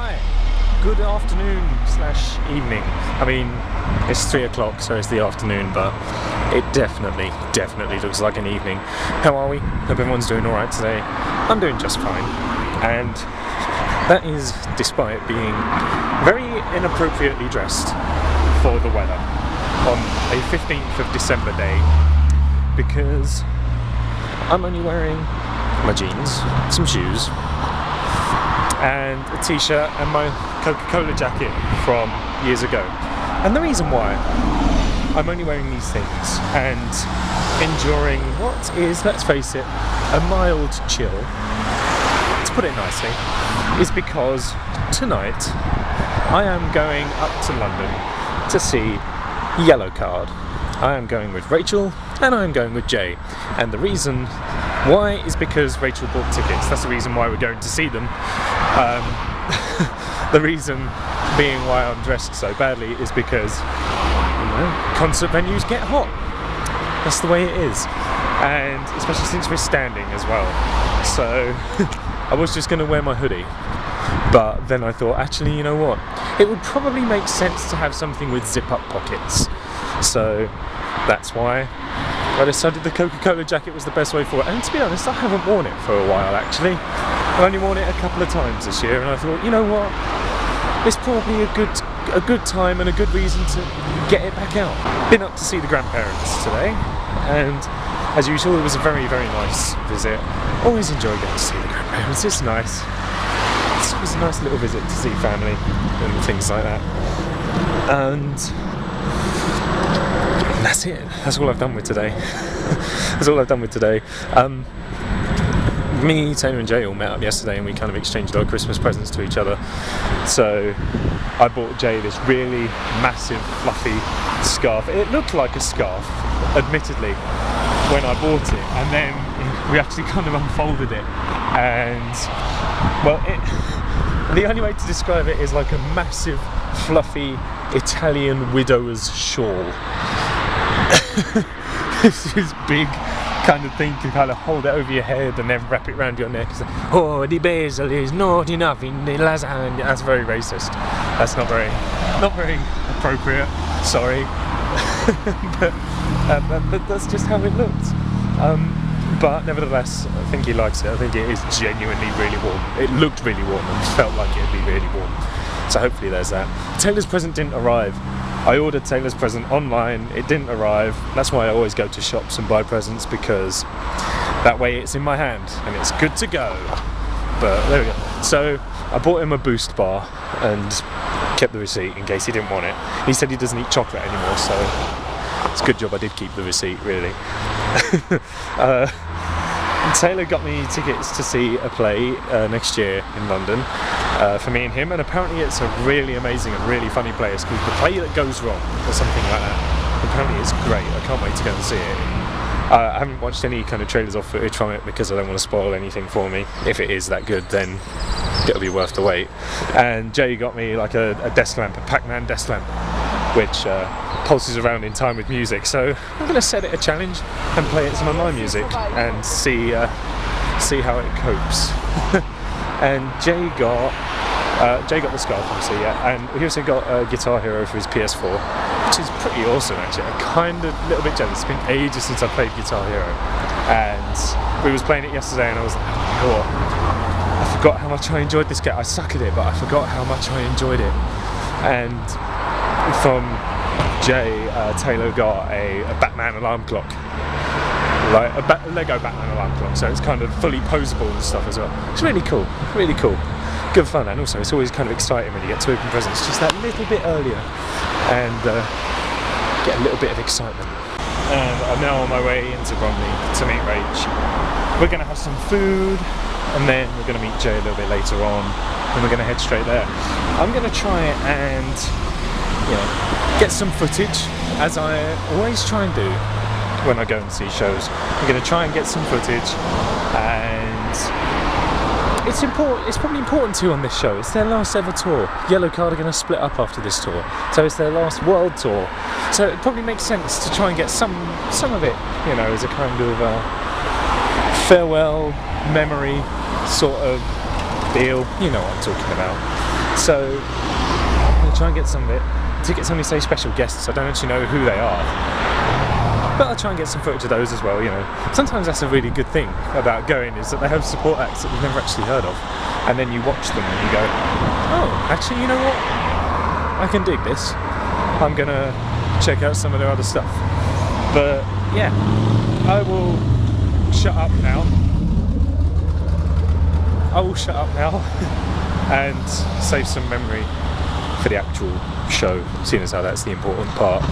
Hi, good afternoon slash evening. I mean, it's 3 o'clock, so it's the afternoon, but it definitely looks like an evening. How are we? Hope everyone's doing alright today. I'm doing just fine. And that is despite being very inappropriately dressed for the weather on a 15th of December day, because I'm only wearing my jeans, some shoes, and a t-shirt and my Coca-Cola jacket from years ago. And the reason why I'm only wearing these things and enduring what is, let's face it, a mild chill, to put it nicely, is because tonight I am going up to London to see Yellowcard. I am going with Rachel and I am going with Jay, and the reason why is because Rachel bought tickets. That's the reason why we're going to see them. The reason being why I'm dressed so badly is because, you know, concert venues get hot. That's the way it is, and especially since we're standing as well. So I was just going to wear my hoodie, but then I thought, actually, you know what? It would probably make sense to have something with zip-up pockets. So that's why I decided the Coca-Cola jacket was the best way for it. And to be honest, I haven't worn it for a while actually. I've only worn it a couple of times this year, and I thought, you know what? It's probably a good time and a good reason to get it back out. Been up to see the grandparents today, and as usual, it was a very nice visit. Always enjoy getting to see the grandparents. It's nice. It was a nice little visit to see family and things like that. And that's it. That's all I've done with today. That's all I've done with today. Me, Taylor and Jay all met up yesterday and we kind of exchanged our Christmas presents to each other. So I bought Jay this really massive fluffy scarf. It looked like a scarf, admittedly, when I bought it, and then we actually kind of unfolded it, and well, the only way to describe it is like a massive fluffy Italian widower's shawl. This is big kind of thing to kind of hold it over your head and then wrap it around your neck. Oh, the basil is not enough in the lasagna. That's very racist. That's not very appropriate. Sorry, but that's just how it looked. But nevertheless, I think he likes it. I think it is genuinely really warm. It looked really warm and felt like it'd be really warm. So hopefully there's that. Taylor's present didn't arrive. I ordered Taylor's present online, it didn't arrive. That's why I always go to shops and buy presents, because that way it's in my hand and it's good to go. But there we go. So I bought him a Boost bar and kept the receipt in case he didn't want it. He said he doesn't eat chocolate anymore, so it's a good job I did keep the receipt, really. Taylor got me tickets to see a play next year in London for me and him, and apparently it's a really amazing and really funny play. It's called The Play That Goes Wrong, or something like that. Apparently it's great. I can't wait to go and see it. I haven't watched any kind of trailers or footage from it because I don't want to spoil anything for me. If it is that good, then it'll be worth the wait. And Jay got me like a desk lamp, a Pac-Man desk lamp, which pulses around in time with music. So I'm going to set it a challenge and play it some of my music and see how it copes. And Jay got the scarf, obviously, yeah, and he also got a Guitar Hero for his PS4, which is pretty awesome actually. I'm kind of a little bit jealous. It's been ages since I played Guitar Hero, and we was playing it yesterday and I was like, oh, you know what? I forgot how much I enjoyed this game. I suck at it, but I forgot how much I enjoyed it. And from Jay, Taylor got a Batman alarm clock, like a Lego Batman alarm clock, so it's kind of fully posable and stuff as well. It's really cool, good fun. And also it's always kind of exciting when you get to open presents just that little bit earlier and get a little bit of excitement. And I'm now on my way into Bromley to meet Rach. We're going to have some food, and then we're going to meet Jay a little bit later on, and we're going to head straight there. I'm going to try and, you know, get some footage, as I always try and do when I go and see shows. I'm going to try and get some footage, and it's probably important too on this show. It's their last ever tour. Yellowcard are going to split up after this tour, so it's their last world tour. So it probably makes sense to try and get some of it, you know, as a kind of farewell memory sort of deal. You know what I'm talking about. So I'm going to try and get some of it. Tickets only say special guests, I don't actually know who they are. But I'll try and get some footage of those as well, you know. Sometimes that's a really good thing about going, is that they have support acts that we've never actually heard of. And then you watch them and you go, oh, actually, you know what? I can dig this. I'm gonna check out some of their other stuff. But yeah, I will shut up now. And save some memory for the actual show, seeing as how that's the important part.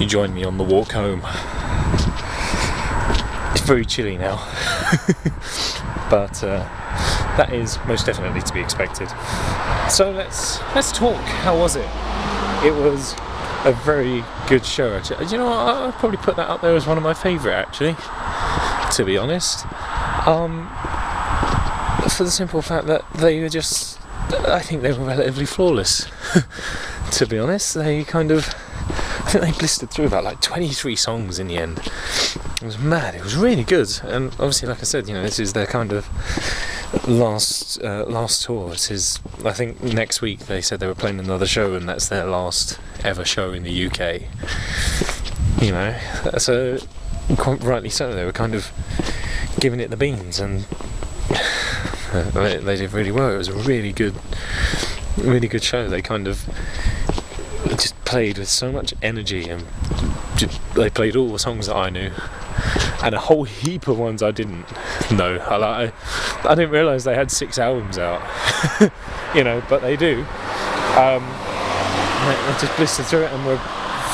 join me on the walk home. It's very chilly now, but that is most definitely to be expected. So let's talk. How was it? It was a very good show, actually. You know what, I'll probably put that up there as one of my favourite, actually, to be honest. For the simple fact that they were just, I think they were relatively flawless. To be honest, they kind of, I think they blistered through about like 23 songs in the end. It was mad. It was really good, and obviously, like I said, you know, this is their kind of last tour. It is, I think next week they said they were playing another show, and that's their last ever show in the UK. You know, so quite rightly so, they were kind of giving it the beans, and they did really well. It was a really good show. They kind of just played with so much energy, and they played all the songs that I knew, and a whole heap of ones I didn't know. I didn't realise they had 6 albums out, you know, but they do. They just blistered through it and were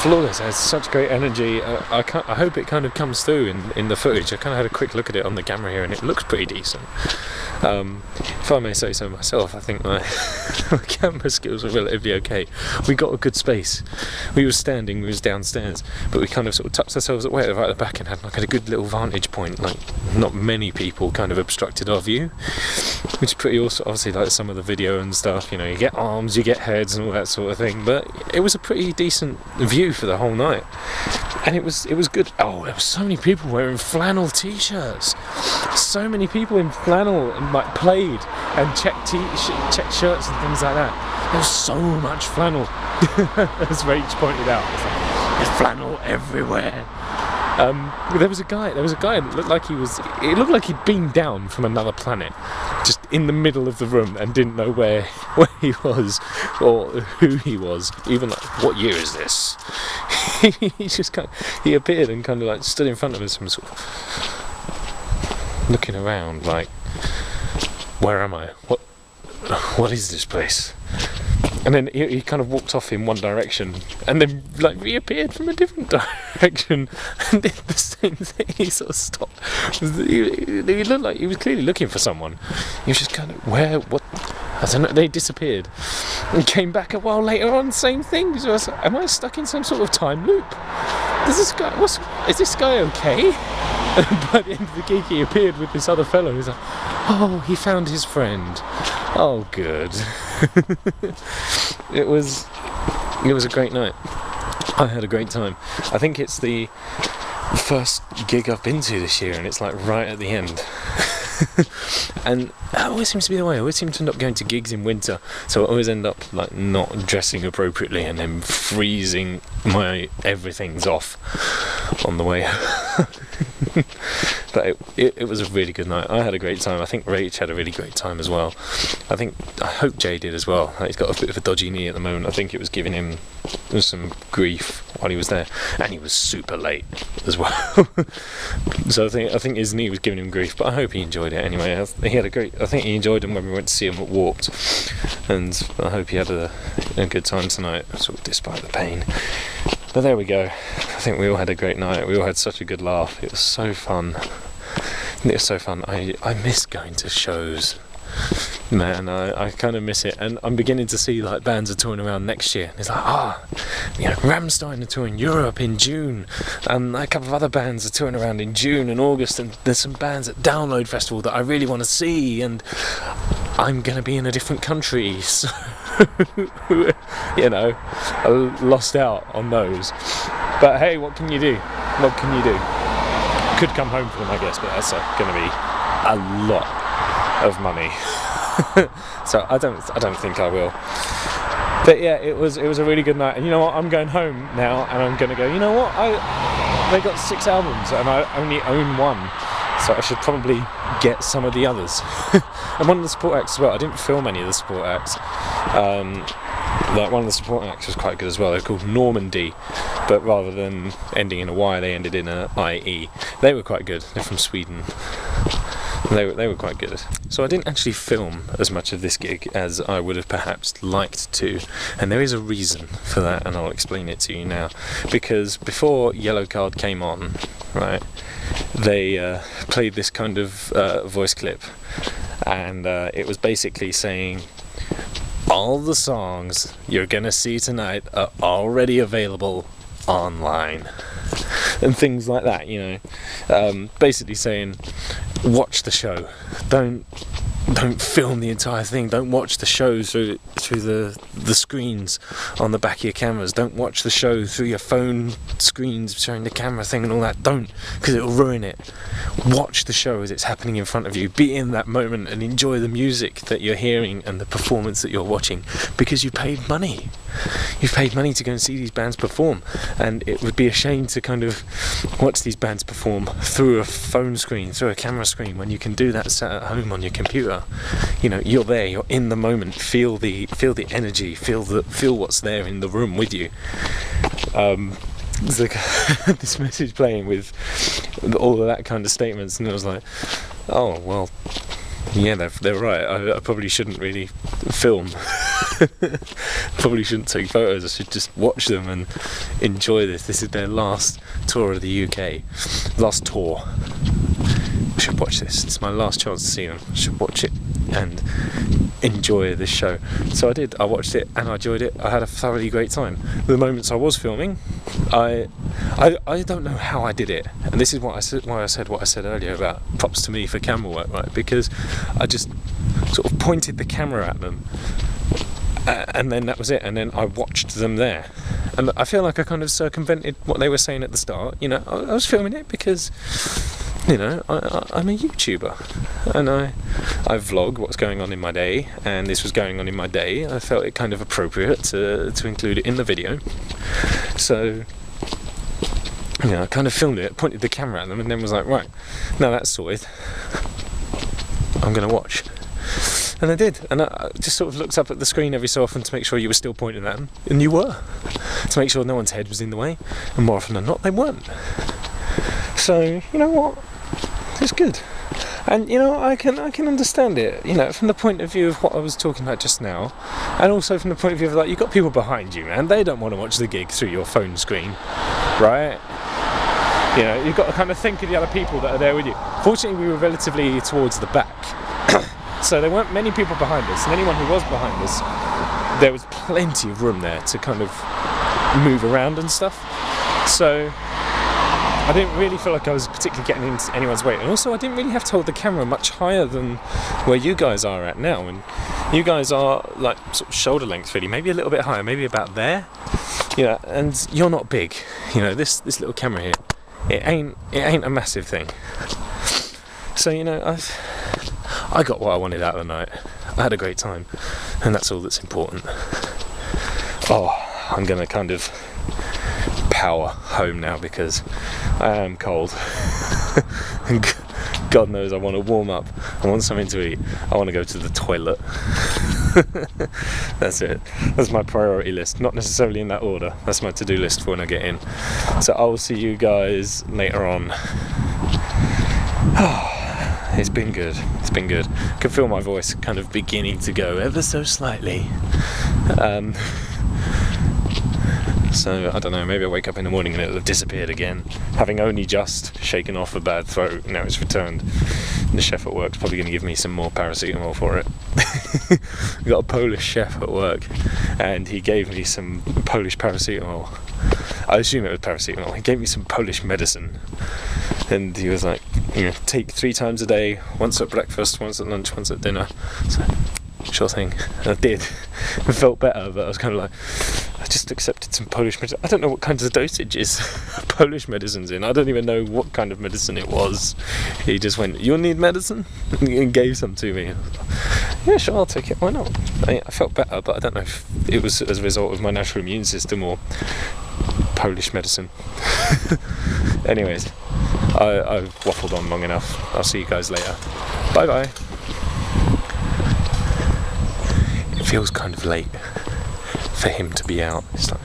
flawless. It has such great energy. I hope it kind of comes through in the footage. I kind of had a quick look at it on the camera here, and it looks pretty decent. If I may say so myself, I think my camera skills were relatively okay. We got a good space. We were standing, we was downstairs, but we kind of sort of tucked ourselves away right at the back and had like a good little vantage point. Like, not many people kind of obstructed our view, which is pretty awesome. Obviously, like some of the video and stuff, you know, you get arms, you get heads and all that sort of thing, but it was a pretty decent view for the whole night. And it was good. Oh, there were so many people wearing flannel t-shirts. So many people in flannel and like plaid and check shirts and things like that. There was so much flannel. As Rach pointed out, there's flannel everywhere. There was a guy that looked like it looked like he'd been down from another planet, just in the middle of the room, and didn't know where he was or who he was. Even like, what year is this? He appeared and kind of like stood in front of us and sort of looking around like, where am I? What is this place? And then he kind of walked off in one direction and then like reappeared from a different direction and did the same thing. He sort of stopped. He looked like he was clearly looking for someone. He was just kind of, where, what? I don't know. They disappeared and came back a while later on, same thing. So I was like, am I stuck in some sort of time loop? Is this guy okay? By the end of the gig, he appeared with this other fellow. He's like, oh, he found his friend. Oh, good. It was a great night. I had a great time. I think it's the first gig I've been to this year, and it's like right at the end. And that always seems to be the way. I always seem to end up going to gigs in winter, so I always end up like not dressing appropriately and then freezing my everything's off on the way. But it was a really good night. I had a great time. I think Rach had a really great time as well. I hope Jay did as well. He's got a bit of a dodgy knee at the moment. I think it was giving him some grief while he was there, and he was super late as well. So I think his knee was giving him grief, but I hope he enjoyed it anyway. I think he enjoyed him when we went to see him at Warped, and I hope he had a good time tonight, sort of despite the pain. But there we go. I think we all had a great night. We all had such a good laugh. It was so fun. I miss going to shows. Man, I kind of miss it, and I'm beginning to see like bands are touring around next year. And it's like, you know, Rammstein are touring Europe in June, and a couple of other bands are touring around in June and August, and there's some bands at Download Festival that I really want to see, and I'm going to be in a different country, so you know, I lost out on those. But hey, what can you do? What can you do? Could come home for them, I guess, but that's going to be a lot of money. So I don't think I will. But yeah, it was a really good night. And you know what? I'm going home now, and I'm going to go, you know what? They got 6 albums, and I only own 1. So I should probably get some of the others. And one of the support acts as well. I didn't film any of the support acts. Like one of the support acts was quite good as well. They're called Normandy, but rather than ending in a Y, they ended in a IE. They were quite good. They're from Sweden. They were quite good. So I didn't actually film as much of this gig as I would have perhaps liked to, and there is a reason for that, and I'll explain it to you now. Because before Yellowcard came on, right, they played this kind of voice clip, and it was basically saying, all the songs you're gonna see tonight are already available online, and things like that, you know. Basically saying, watch the show, don't film the entire thing, don't watch the show through the screens on the back of your cameras, don't watch the show through your phone screens showing the camera thing and all that, don't, because it'll ruin it. Watch the show as it's happening in front of you, be in that moment and enjoy the music that you're hearing and the performance that you're watching, because you paid money. You've paid money to go and see these bands perform, and it would be a shame to kind of watch these bands perform through a phone screen, through a camera screen, when you can do that sat at home on your computer. You know, you're there, you're in the moment, feel the energy, feel what's there in the room with you. There's like this message playing with all of that kind of statements, and I was like, oh well, yeah, they're right. I probably shouldn't really film. Probably shouldn't take photos. I should just watch them and enjoy this. This is their last tour of the UK, last tour. I should watch this. It's my last chance to see them. I should watch it and enjoy this show. So I did. I watched it and I enjoyed it. I had a thoroughly great time. The moments I was filming, I don't know how I did it, and this is why I said what I said earlier about props to me for camera work, right? Because I just sort of pointed the camera at them, and then that was it, and then I watched them there, and I feel like I kind of circumvented what they were saying at the start. You know, I was filming it because, you know, I'm a YouTuber, and I vlog what's going on in my day, and this was going on in my day. I felt it kind of appropriate to include it in the video, so you know, I kind of filmed it, pointed the camera at them, and then was like, right, now that's sorted, I'm gonna watch. And I did, and I just sort of looked up at the screen every so often to make sure you were still pointing at them, and you were, to make sure no one's head was in the way, and more often than not they weren't. So you know what, it's good. And you know, I can understand it, you know, from the point of view of what I was talking about just now, and also from the point of view of, like, you've got people behind you, man, they don't want to watch the gig through your phone screen, right? You know, you've got to kind of think of the other people that are there with you. Fortunately, we were relatively towards the back, so there weren't many people behind us, and anyone who was behind us, there was plenty of room there to kind of move around and stuff. So I didn't really feel like I was particularly getting into anyone's way, and also I didn't really have to hold the camera much higher than where you guys are at now, and you guys are like sort of shoulder length really, maybe a little bit higher, maybe about there, you know, and you're not big, you know, this little camera here, it ain't a massive thing. So you know, I got what I wanted out of the night. I had a great time, and that's all that's important. Oh, I'm gonna kind of power home now because I am cold. And God knows I want to warm up. I want something to eat. I want to go to the toilet. That's it. That's my priority list. Not necessarily in that order. That's my to-do list for when I get in. So I will see you guys later on. It's been good. It's been good. I can feel my voice kind of beginning to go ever so slightly. So I don't know, maybe I wake up in the morning and it'll have disappeared again, having only just shaken off a bad throat. Now it's returned. The chef at work's probably going to give me some more paracetamol for it. We got a Polish chef at work, and he gave me some Polish paracetamol. I assume it was paracetamol. He gave me some Polish medicine, and he was like, you know, take 3 times a day, once at breakfast, once at lunch, once at dinner. So, sure thing. And I did. I felt better, but I was kind of like, I just accepted some Polish medicine. I don't know what kinds of dosages Polish medicine's in. I don't even know what kind of medicine it was. He just went, "You'll need medicine?" and gave some to me. Yeah, sure, I'll take it. Why not? I felt better, but I don't know if it was as a result of my natural immune system or Polish medicine. Anyways, I've waffled on long enough. I'll see you guys later. Bye bye. It feels kind of late for him to be out. It's like,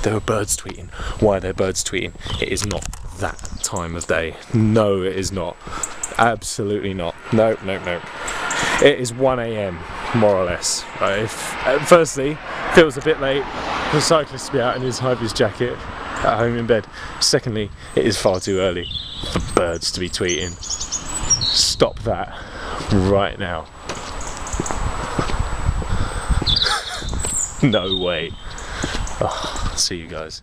there are birds tweeting. Why are there birds tweeting? It is not that time of day. No, it is not. Absolutely not. No, no, no. It is 1 AM, more or less. Firstly, feels a bit late for a cyclist to be out in his high-vis jacket at home in bed. Secondly, it is far too early for birds to be tweeting. Stop that right now. No way. Oh, see you guys.